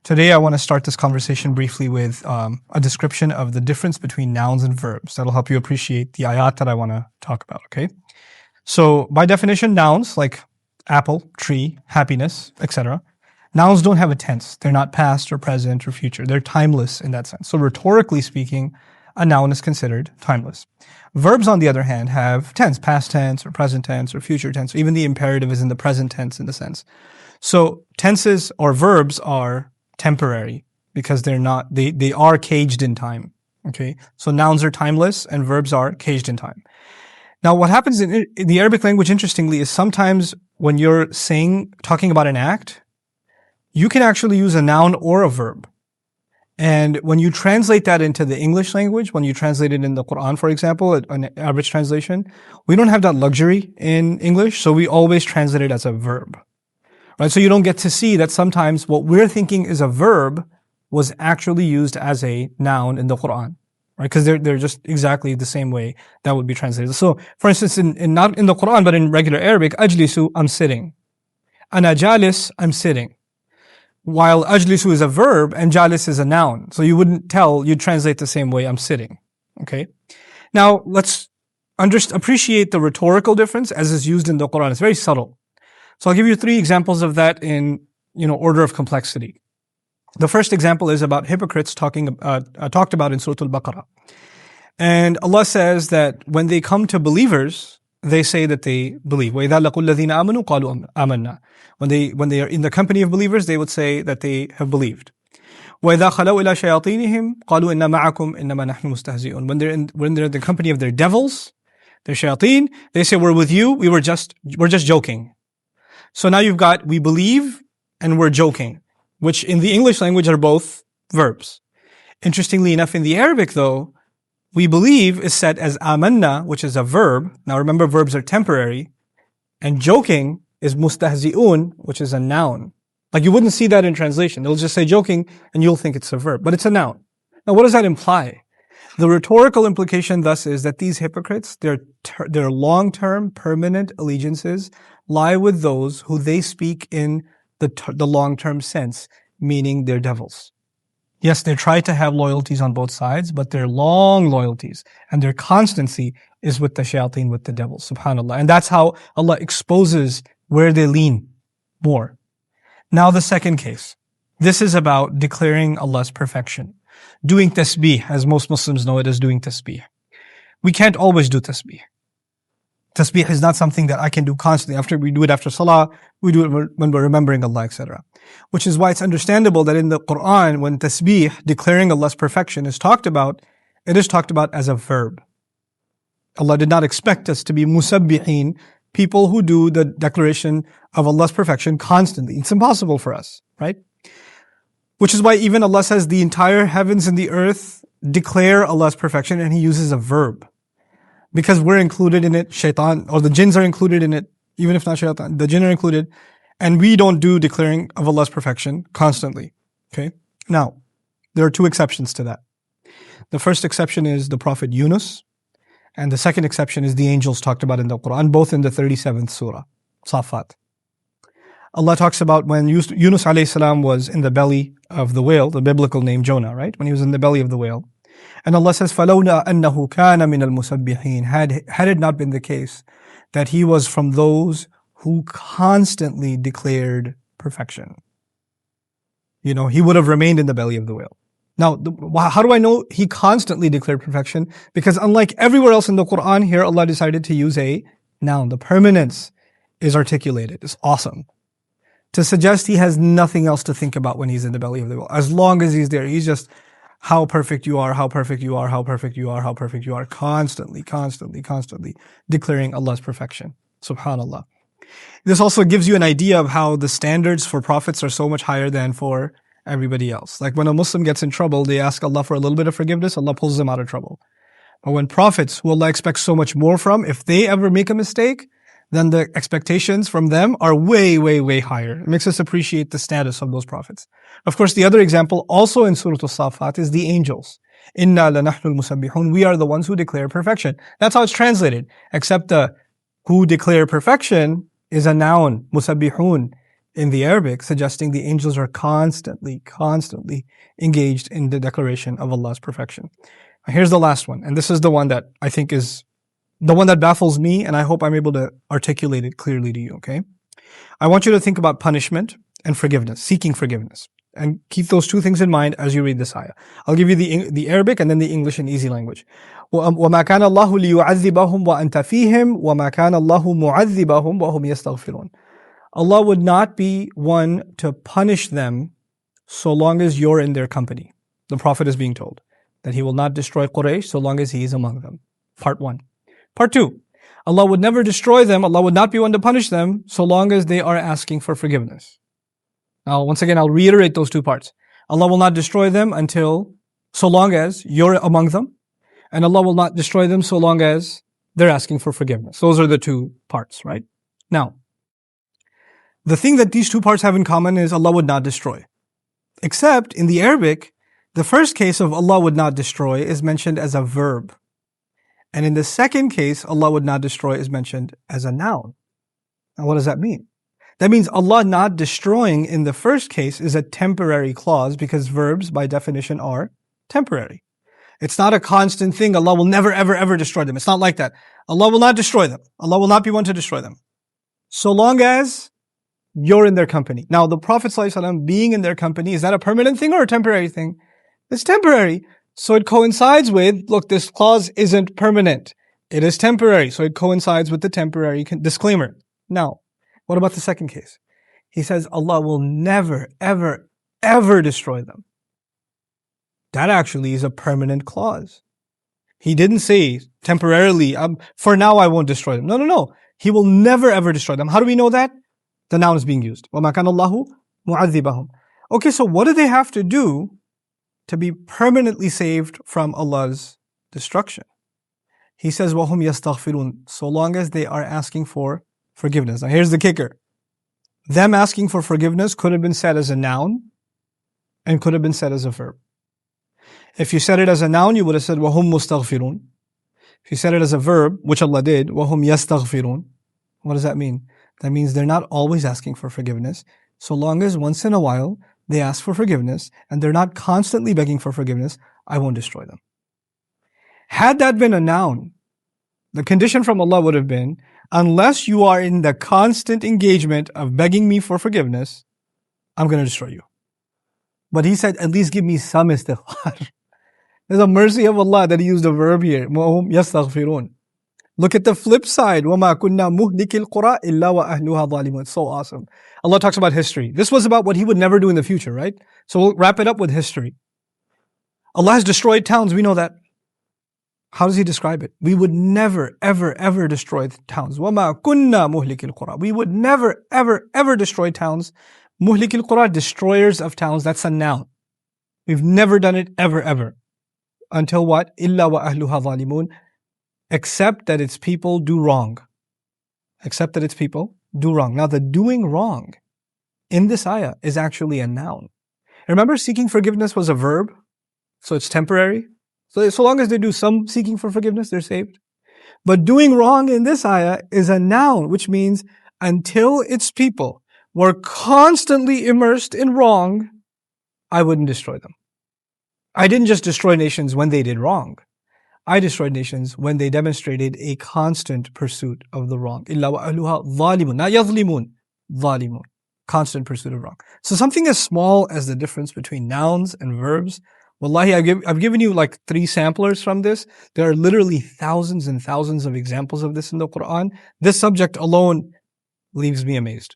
Today I want to start this conversation briefly with a description of the difference between nouns and verbs. That'll help you appreciate the ayat that I want to talk about, okay? So by definition, nouns like apple, tree, happiness, etc. Nouns don't have a tense. They're not past or present or future. They're timeless in that sense. So rhetorically speaking, a noun is considered timeless. Verbs, on the other hand, have tense, past tense or present tense or future tense. Even the imperative is in the present tense in the sense. So tenses or verbs are temporary because they are caged in time. Okay, so nouns are timeless and verbs are caged in time. Now, what happens in the Arabic language, interestingly, is sometimes when you're talking about an act, you can actually use a noun or a verb. And when you translate that into the English language, when you translate it in the Qur'an, for example, an Arabic translation, we don't have that luxury in English, so we always translate it as a verb. Right? So you don't get to see that sometimes what we're thinking is a verb was actually used as a noun in the Qur'an. Right? Because they're just exactly the same way that would be translated. So, for instance, not in the Qur'an, but in regular Arabic, ajlisu, I'm sitting. Ana jalis, I'm sitting. While ajlisu is a verb and jalis is a noun. So you'd translate the same way, I'm sitting. Okay? Now, let's appreciate the rhetorical difference as is used in the Qur'an. It's very subtle. So I'll give you 3 examples of that in, order of complexity. The first example is about hypocrites talked about in Surah Al-Baqarah. And Allah says that when they come to believers, they say that they believe. وَإِذَا لَقُوا الَّذِينَ آمَنُوا قَالُوا آمَنَّا. When they are in the company of believers, they would say that they have believed. وَإِذَا خَلَوْا إِلَى شَيَاطِينِهِمْ قَالُوا إِنَّا مَعَكُمْ إِنَّمَا نَحْنُ مُسْتَهْزِئُونَ When they're in the company of their devils, their shayateen, they say, we're with you, we're just joking. So now you've got, we believe and we're joking, which in the English language are both verbs. Interestingly enough, in the Arabic though, we believe is set as amanna, which is a verb. Now remember, verbs are temporary. And joking is mustahzi'un, which is a noun. Like you wouldn't see that in translation. They'll just say joking and you'll think it's a verb, but it's a noun. Now what does that imply? The rhetorical implication thus is that these hypocrites, their long-term permanent allegiances lie with those who they speak in the long-term sense, meaning they're devils. Yes, they try to have loyalties on both sides, but they're long loyalties and their constancy is with the shayateen, with the devils, subhanAllah. And that's how Allah exposes where they lean more. Now the second case. This is about declaring Allah's perfection. Doing tasbih, as most Muslims know it as doing tasbih. We can't always do tasbih. Tasbih is not something that I can do constantly. We do it after salah, we do it when we're remembering Allah, etc. Which is why it's understandable that in the Qur'an, when tasbih, declaring Allah's perfection, is talked about, it is talked about as a verb. Allah did not expect us to be musabbihin, people who do the declaration of Allah's perfection constantly. It's impossible for us, right? Which is why even Allah says the entire heavens and the earth declare Allah's perfection, and He uses a verb. Because we're included in it, shaitan, or the jinns are included in it, even if not shaitan, the jinn are included, and we don't do declaring of Allah's perfection constantly. Okay? Now, there are 2 exceptions to that. The first exception is the Prophet Yunus, and the second exception is the angels talked about in the Qur'an, both in the 37th surah, Safat. Allah talks about when Yunus alayhi salam was in the belly of the whale, the biblical name Jonah, right? When he was in the belly of the whale. And Allah says, فَلَوْلَا أَنَّهُ كَانَ مِنَ الْمُسَبِّحِينَ Had it not been the case that he was from those who constantly declared perfection, he would have remained in the belly of the whale. Now, how do I know he constantly declared perfection? Because unlike everywhere else in the Qur'an, here Allah decided to use a noun. The permanence is articulated. It's awesome. To suggest he has nothing else to think about when he's in the belly of the whale. As long as he's there, he's just, how perfect you are, how perfect you are, how perfect you are, how perfect you are, constantly declaring Allah's perfection. Subhanallah. This also gives you an idea of how the standards for prophets are so much higher than for everybody else. Like when a Muslim gets in trouble, they ask Allah for a little bit of forgiveness, Allah pulls them out of trouble. But when prophets, who Allah expects so much more from, if they ever make a mistake, then the expectations from them are way, way, way higher. It makes us appreciate the status of those prophets. Of course, the other example also in Surah Al-Safat is the angels. Inna lanahnu al-musabbihun. We are the ones who declare perfection. That's how it's translated. Except the who declare perfection is a noun, musabbihun. in the Arabic, suggesting the angels are constantly engaged in the declaration of Allah's perfection. Here's the last one, and this is the one that I think is the one that baffles me, and I hope I'm able to articulate it clearly to you, okay? I want you to think about punishment and forgiveness, seeking forgiveness. And keep those two things in mind as you read this ayah. I'll give you the Arabic and then the English in easy language. وَمَا كَانَ اللَّهُ لِيُعَذِّبَهُمْ وَأَنْتَ فِيهِمْ وَمَا كَانَ اللَّهُ مُعَذِّبَهُمْ وَهُمْ يَسْتَغْفِرُونَ. Allah would not be one to punish them so long as you're in their company. The Prophet is being told that he will not destroy Quraysh so long as he is among them. Part 1. Part 2. Allah would never destroy them, Allah would not be one to punish them so long as they are asking for forgiveness. Now, once again, I'll reiterate those two parts. Allah will not destroy them so long as you're among them, and Allah will not destroy them so long as they're asking for forgiveness. Those are the two parts, right? Now, the thing that these two parts have in common is Allah would not destroy. Except in the Arabic, the first case of Allah would not destroy is mentioned as a verb. And in the second case, Allah would not destroy is mentioned as a noun. Now, what does that mean? That means Allah not destroying in the first case is a temporary clause because verbs by definition are temporary. It's not a constant thing. Allah will never, ever, ever destroy them. It's not like that. Allah will not destroy them. Allah will not be one to destroy them. So long as you're in their company. Now, the Prophet ﷺ being in their company, is that a permanent thing or a temporary thing? It's temporary. So it coincides with, look, this clause isn't permanent. It is temporary. So it coincides with the temporary disclaimer. Now, what about the second case? He says Allah will never, ever, ever destroy them. That actually is a permanent clause. He didn't say temporarily, for now I won't destroy them. No. He will never, ever destroy them. How do we know that? The noun is being used. وَمَا كَانَ اللَّهُ مُعَذِّبَهُم. Okay, so what do they have to do to be permanently saved from Allah's destruction? He says, وَهُمْ يَسْتَغْفِرُونَ. So long as they are asking for forgiveness. Now here's the kicker. Them asking for forgiveness could have been said as a noun and could have been said as a verb. If you said it as a noun, you would have said وَهُمْ مُسْتَغْفِرُونَ. If you said it as a verb, which Allah did, وَهُمْ يَسْتَغْفِرُونَ. What does that mean? That means they're not always asking for forgiveness, so long as once in a while they ask for forgiveness and they're not constantly begging for forgiveness, I won't destroy them. Had that been a noun, the condition from Allah would have been, unless you are in the constant engagement of begging me for forgiveness, I'm going to destroy you. But He said, at least give me some istighfar. There's a mercy of Allah that He used a verb here. وَهُمْ يَسْتَغْفِرُونَ. Look at the flip side. وَمَا كُنَّا مُهْلِكِ الْقُرَىٰ إِلَّا وَأَهْلُهَا ظَالِمُونَ. It's so awesome. Allah talks about history. This was about what He would never do in the future, right? So we'll wrap it up with history. Allah has destroyed towns. We know that. How does He describe it? We would never, ever, ever destroy towns. وَمَا كُنَّا مُهْلِكِ الْقُرَىٰ. We would never, ever, ever destroy towns. مُهْلِكِ الْقُرَىٰ, destroyers of towns. That's a noun. We've never done it ever, ever. Until what? إِلَّا وَأَهْلُهَا ظَالِمُونَ. Except that its people do wrong. Except that its people do wrong. Now the doing wrong in this ayah is actually a noun. Remember, seeking forgiveness was a verb, so it's temporary. So long as they do some seeking for forgiveness, they're saved. But doing wrong in this ayah is a noun, which means until its people were constantly immersed in wrong, I wouldn't destroy them. I didn't just destroy nations when they did wrong. I destroyed nations when they demonstrated a constant pursuit of the wrong. إِلَّا وَأَهْلُهَا ظَالِمُونَ. Not يَظْلِمُونَ. ظَالِمُونَ. Constant pursuit of wrong. So something as small as the difference between nouns and verbs, wallahi, I've given you like 3 samplers from this. There are literally thousands and thousands of examples of this in the Qur'an. This subject alone leaves me amazed.